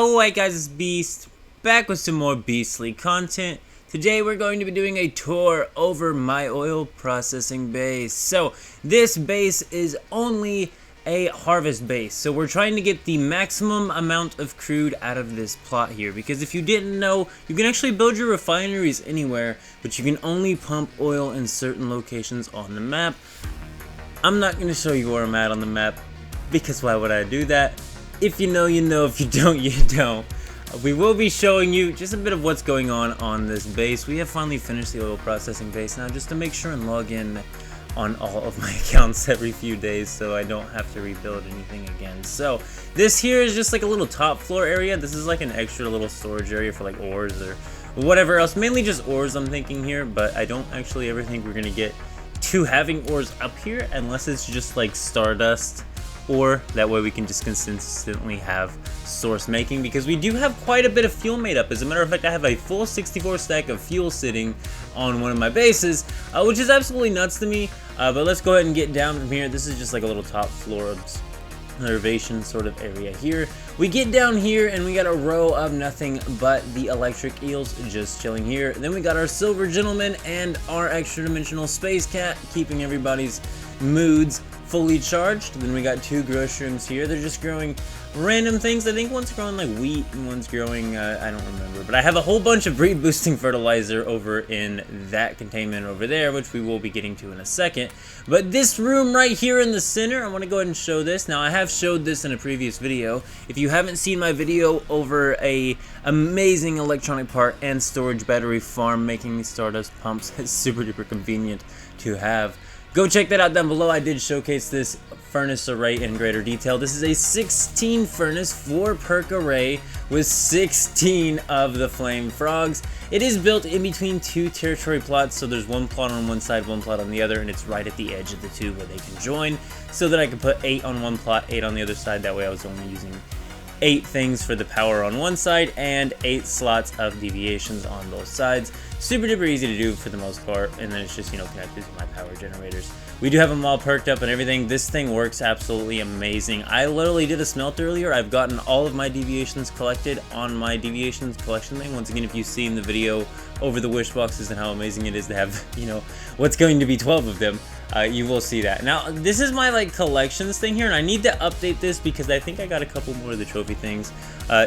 Alright guys, it's Beast, back with some more beastly content. Today we're going to be doing a tour over my oil processing base. So this base is only a harvest base, so we're trying to get the maximum amount of crude out of this plot here, because if you didn't know, you can actually build your refineries anywhere, but you can only pump oil in certain locations on the map. I'm not going to show you where I'm at on the map, because why would I do that? If you know, you know. If you don't, you don't. We will be showing you just a bit of what's going on this base. We have finally finished the oil processing base now, just to make sure and log in on all of my accounts every few days so I don't have to rebuild anything again. So this here is just like a little top floor area. This is like an extra little storage area for like ores or whatever else. Mainly just ores I'm thinking here, but I don't actually ever think we're gonna get to having ores up here unless it's just like Stardust, or that way we can just consistently have source making, because we do have quite a bit of fuel made up. As a matter of fact, I have a full 64 stack of fuel sitting on one of my bases, which is absolutely nuts to me. But let's go ahead and get down from here. This is just like a little top floor observation sort of area here. We get down here and we got a row of nothing but the electric eels just chilling here. Then we got our silver gentleman and our extra dimensional space cat, keeping everybody's moods fully charged. Then we got two grow shrooms here. They're just growing random things. I think one's growing like wheat and one's growing I don't remember, but I have a whole bunch of breed boosting fertilizer over in that containment over there, which we will be getting to in a second. But this room right here in the center, I want to go ahead and show this. Now I have showed this in a previous video. If you haven't seen my video over a amazing electronic part and storage battery farm making these Stardust pumps, it's super duper convenient to have. Go check that out down below. I did showcase this furnace array in greater detail. This is a 16 furnace 4 perk array with 16 of the flame frogs. It is built in between two territory plots, so there's one plot on one side, one plot on the other, and it's right at the edge of the two where they can join, so that I can put 8 on one plot, 8 on the other side. That way I was only using 8 things for the power on one side and 8 slots of deviations on both sides. Super duper easy to do for the most part, and then it's just, you know, connected to my power generators. We do have them all perked up and everything. This thing works absolutely amazing. I literally did a smelt earlier. I've gotten all of my deviations collected on my deviations collection thing. Once again, if you've seen the video over the wish boxes and how amazing it is to have, you know, what's going to be 12 of them, you will see that. Now, this is my like collections thing here, and I need to update this because I think I got a couple more of the trophy things.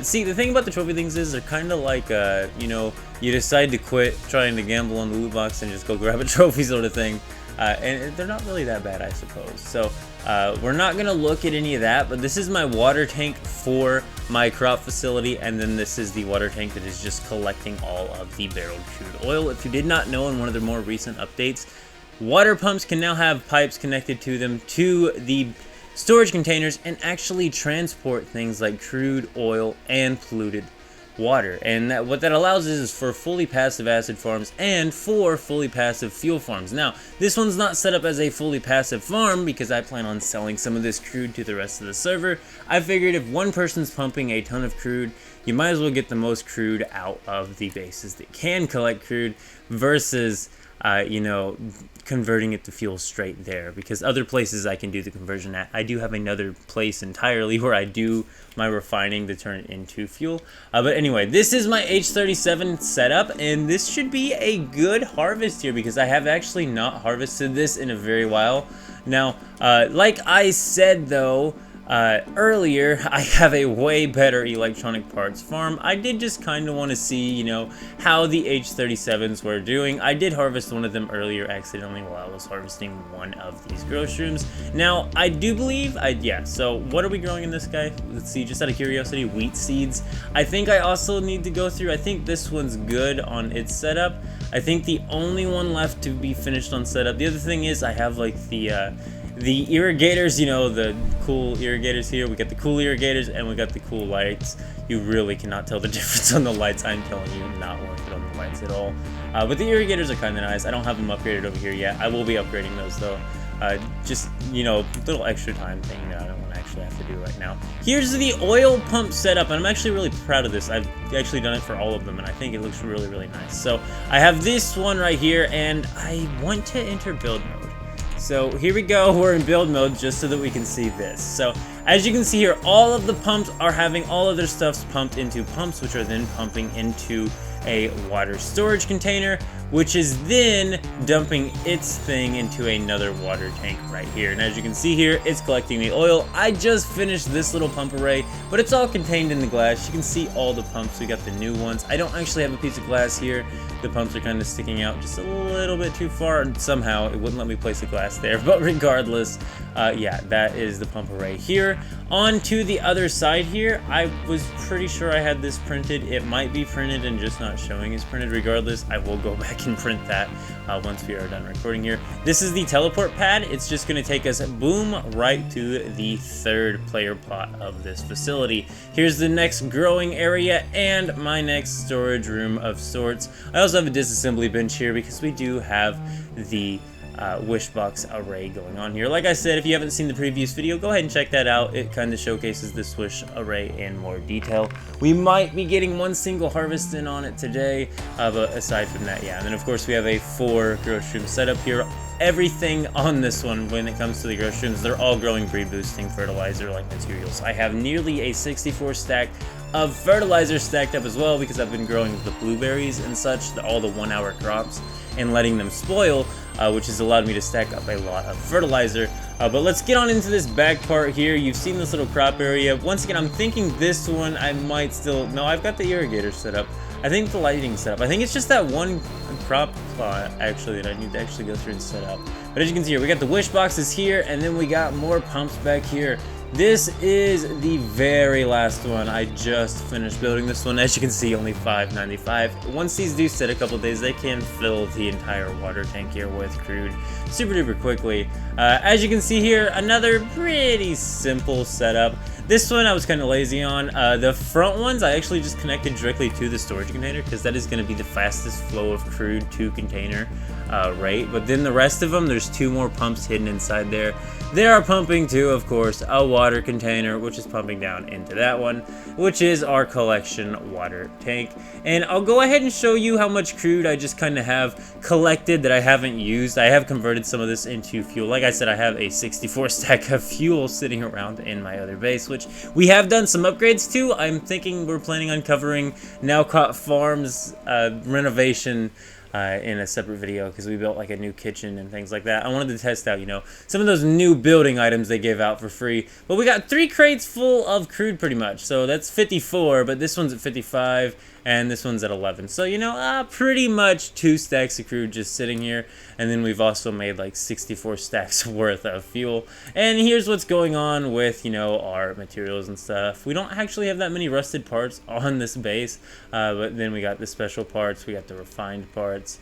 See, the thing about the trophy things is they're kind of like, you know, you decide to quit trying to gamble on the loot box and just go grab a trophy sort of thing. And they're not really that bad, I suppose. So we're not going to look at any of that, but this is my water tank for my crop facility, and then this is the water tank that is just collecting all of the barreled crude oil. If you did not know, in one of the more recent updates, water pumps can now have pipes connected to them to the storage containers and actually transport things like crude oil and polluted water. And what that allows is for fully passive acid farms and for fully passive fuel farms. Now, this one's not set up as a fully passive farm because I plan on selling some of this crude to the rest of the server. I figured if one person's pumping a ton of crude, you might as well get the most crude out of the bases that can collect crude versus you know, converting it to fuel straight there, because other places I can do the conversion at. I do have another place entirely where I do my refining to turn it into fuel. But anyway, this is my H37 setup, and this should be a good harvest here because I have actually not harvested this in a very while. Now, like I said though, earlier, I have a way better electronic parts farm. I did just kind of want to see, you know, how the H37s were doing. I did harvest one of them earlier accidentally while I was harvesting one of these grow shrooms. Now, I do believe, yeah, so what are we growing in this guy? Let's see, just out of curiosity, wheat seeds. I think I also need to go through, I think this one's good on its setup. I think the only one left to be finished on setup. The other thing is I have like the irrigators, you know, the cool irrigators here. We got the cool irrigators and we got the cool lights. You really cannot tell the difference on the lights. I'm telling you, not worth it on the lights at all. But the irrigators are kind of nice. I don't have them upgraded over here yet. I will be upgrading those though. Just, you know, little extra time thing that I don't want to actually have to do right now. Here's the oil pump setup, and I'm actually really proud of this. I've actually done it for all of them, and I think it looks really, really nice. So I have this one right here, and I want to enter build mode. So here we go, we're in build mode just so that we can see this. So As you can see here, all of the pumps are having all of their stuffs pumped into pumps, which are then pumping into a water storage container, which is then dumping its thing into another water tank right here. And as you can see here, it's collecting the oil. I just finished this little pump array, but it's all contained in the glass. You can see all the pumps. We got the new ones. I don't actually have a piece of glass here. The pumps are kind of sticking out just a little bit too far, and somehow it wouldn't let me place the glass there. But regardless, yeah, that is the pump array here. On to the other side here, I was pretty sure I had this printed. It might be printed and just not showing as printed. Regardless, I will go back and print that once we are done recording here. This is the teleport pad. It's just going to take us, boom, right to the third player plot of this facility. Here's the next growing area and my next storage room of sorts. I also have a disassembly bench here because we do have the wish box array going on here. Like I said, if you haven't seen the previous video, go ahead and check that out. It kind of showcases this wish array in more detail. We might be getting one single harvest in on it today, but aside from that, yeah. And then of course we have a 4 grocery room setup here. Everything on this one, when it comes to the grocery rooms, they're all growing breed boosting fertilizer like materials. I have nearly a 64 stack of fertilizer stacked up as well because I've been growing the blueberries and such, all the 1 hour crops, and letting them spoil, which has allowed me to stack up a lot of fertilizer. But let's get on into this back part here. You've seen this little crop area. Once again, I'm thinking this one I might still, no, I've got the irrigator set up. I think the lighting set up. I think it's just that one crop plot actually that I need to actually go through and set up. But as you can see here, we got the wish boxes here, and then we got more pumps back here. This is the very last one. I just finished building this one. As you can see, only $5.95. Once these do sit a couple days, they can fill the entire water tank here with crude super duper quickly. As you can see here, another pretty simple setup. This one I was kind of lazy on. The front ones I actually just connected directly to the storage container because that is going to be the fastest flow of crude to container rate. But then the rest of them, there's 2 more pumps hidden inside there. They are pumping to, of course, a water container, which is pumping down into that one, which is our collection water tank. And I'll go ahead and show you how much crude I just kind of have collected that I haven't used. I have converted some of this into fuel. Like I said, I have a 64 stack of fuel sitting around in my other base, which we have done some upgrades to. I'm thinking we're planning on covering Nalcott Farms renovation in a separate video because we built like a new kitchen and things like that. I wanted to test out, you know, some of those new building items they gave out for free. But we got 3 crates full of crude pretty much. So that's 54, but this one's at 55 and this one's at 11. So, you know, pretty much 2 stacks of crude just sitting here. And then we've also made like 64 stacks worth of fuel. And here's what's going on with, you know, our materials and stuff. We don't actually have that many rusted parts on this base, but then we got the special parts, we got the refined parts.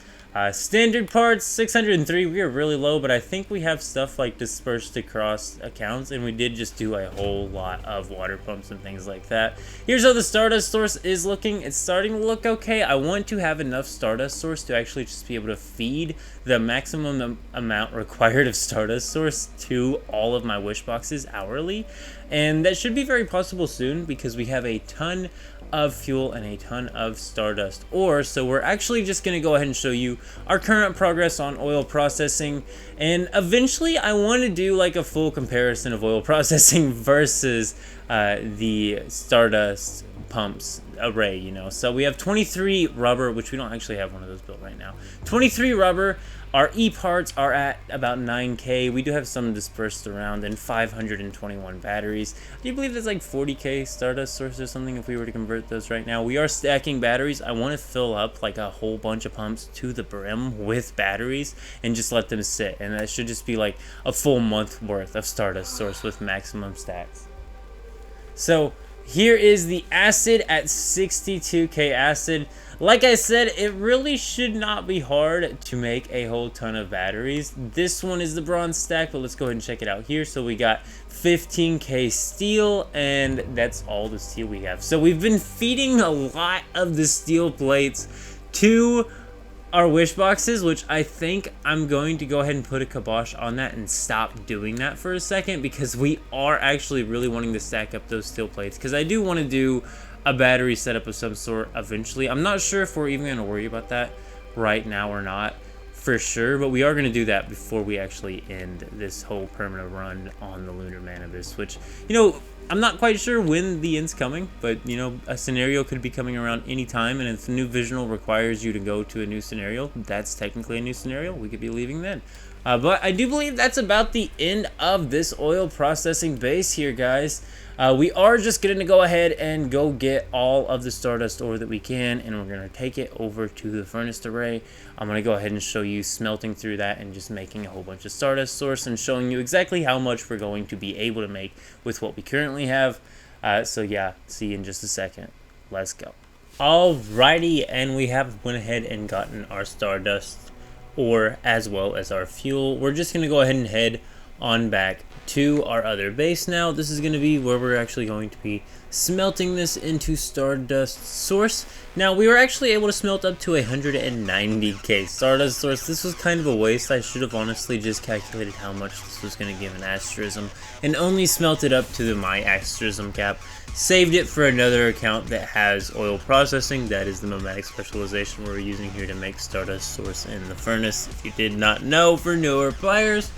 Standard parts, 603, we are really low, but I think we have stuff like dispersed across accounts, and we did just do a whole lot of water pumps and things like that. Here's how the Stardust source is looking. It's starting to look okay. I want to have enough Stardust source to actually just be able to feed the maximum amount required of Stardust source to all of my wish boxes hourly, and that should be very possible soon because we have a ton of fuel and a ton of Stardust ore. So we're actually just going to go ahead and show you our current progress on oil processing, and eventually I want to do like a full comparison of oil processing versus the Stardust pumps array, you know. So we have 23 rubber, which we don't actually have one of those built right now. 23 rubber. Our E-parts are at about 9K. We do have some dispersed around, and 521 batteries. Do you believe that's like 40K Stardust source or something if we were to convert those right now? We are stacking batteries. I want to fill up like a whole bunch of pumps to the brim with batteries and just let them sit. And that should just be like a full month worth of Stardust source with maximum stacks. So here is the acid at 62K acid. Like I said, it really should not be hard to make a whole ton of batteries. This one is the bronze stack, but let's go ahead and check it out here. So we got 15K steel, and that's all the steel we have. So we've been feeding a lot of the steel plates to our wish boxes, which I think I'm going to go ahead and put a kibosh on that and stop doing that for a second, because we are actually really wanting to stack up those steel plates, because I do want to do a battery setup of some sort eventually. I'm not sure if we're even going to worry about that right now or not. for sure, but we are going to do that before we actually end this whole permanent run on the Lunar Manibus, which, you know, I'm not quite sure when the end's coming, but, you know, a scenario could be coming around any time, and if the new Visional requires you to go to a new scenario, that's technically a new scenario. We could be leaving then. But I do believe that's about the end of this oil processing base here, guys. We are just going to go ahead and go get all of the Stardust ore that we can, and we're going to take it over to the furnace array. I'm going to go ahead and show you smelting through that and just making a whole bunch of Stardust source and showing you exactly how much we're going to be able to make with what we currently have. So yeah, see you in just a second. Let's go. Alrighty, and we have went ahead and gotten our Stardust ore as well as our fuel. We're just going to go ahead and head on back to our other base now. This is going to be where we're actually going to be smelting this into Stardust source. Now, we were actually able to smelt up to 190k Stardust source. This was kind of a waste. I should have honestly just calculated how much this was going to give an asterism and only smelted up to my asterism cap. Saved it for another account that has oil processing. That is the nomadic specialization we're using here to make Stardust source in the furnace, if you did not know, for newer players.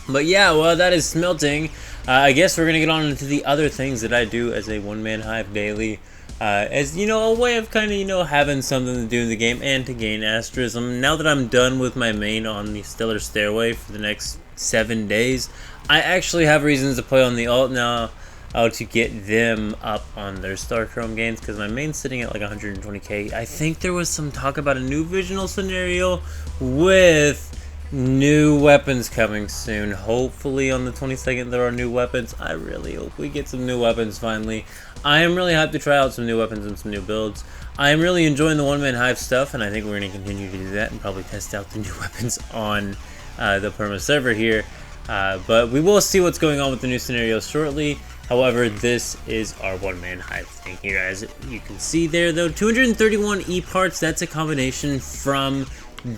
But yeah, well, that is smelting. I guess we're gonna get on into the other things that I do as a one-man hive daily, as, you know, a way of kind of, you know, having something to do in the game and to gain asterism. Now that I'm done with my main on the Stellar Stairway for the next 7 days, I actually have reasons to play on the alt now. To get them up on their Star Chrome gains, because my main's sitting at like 120k. I think there was some talk about a new Visional scenario with new weapons coming soon. Hopefully on the 22nd there are new weapons. I really hope we get some new weapons finally. I am really hyped to try out some new weapons and some new builds. I am really enjoying the One Man Hive stuff, and I think we're going to continue to do that and probably test out the new weapons on the Perma server here. But we will see what's going on with the new scenarios shortly. However, this is our One Man Hive thing here. As you can see there, though, 231 E parts. That's a combination from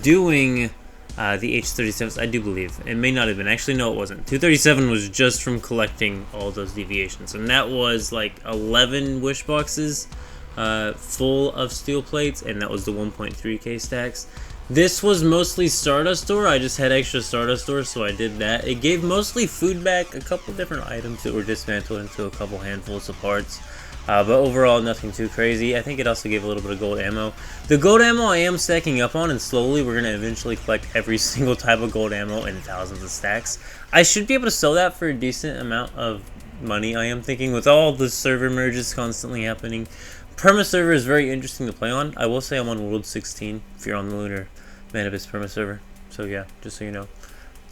doing the H37s, I do believe. It may not have been. Actually, no, it wasn't. 237 was just from collecting all those deviations. And that was like 11 wish boxes full of steel plates. And that was the 1.3k stacks. This was mostly Stardust ore. I just had extra Stardust ore, so I did that. It gave mostly food back, a couple different items that were dismantled into a couple handfuls of parts. But overall, nothing too crazy. I think it also gave a little bit of gold ammo. The gold ammo I am stacking up on, and slowly we're going to eventually collect every single type of gold ammo in thousands of stacks. I should be able to sell that for a decent amount of money, I am thinking, with all the server merges constantly happening. Perma server is very interesting to play on. I will say I'm on World 16 if you're on the Lunar Manibus Perma server. So yeah, just so you know,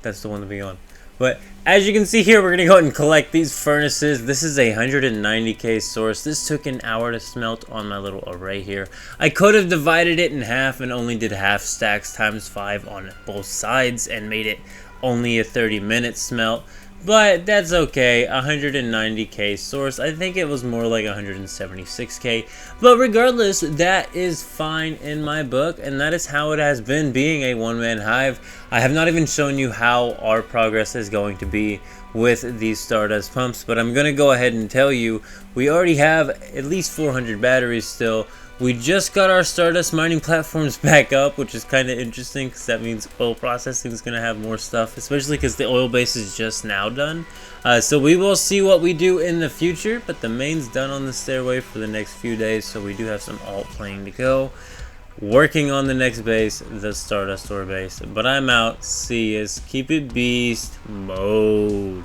that's the one to be on. But as you can see here, we're going to go ahead and collect these furnaces. This is a 190k source. This took an hour to smelt on my little array here. I could have divided it in half and only did half stacks times 5 on both sides and made it only a 30-minute smelt. But that's okay. 190k source. I think it was more like 176k. But regardless, that is fine in my book, and that is how it has been being a one-man hive. I have not even shown you how our progress is going to be with these Stardust pumps, but I'm going to go ahead and tell you, we already have at least 400 batteries still. We just got our Stardust mining platforms back up, which is kind of interesting because that means oil processing is going to have more stuff, especially because the oil base is just now done. So we will see what we do in the future, but the main's done on the stairway for the next few days, so we do have some alt playing to go. Working on the next base, the Stardust ore base. But I'm out. See yous. Keep it beast mode.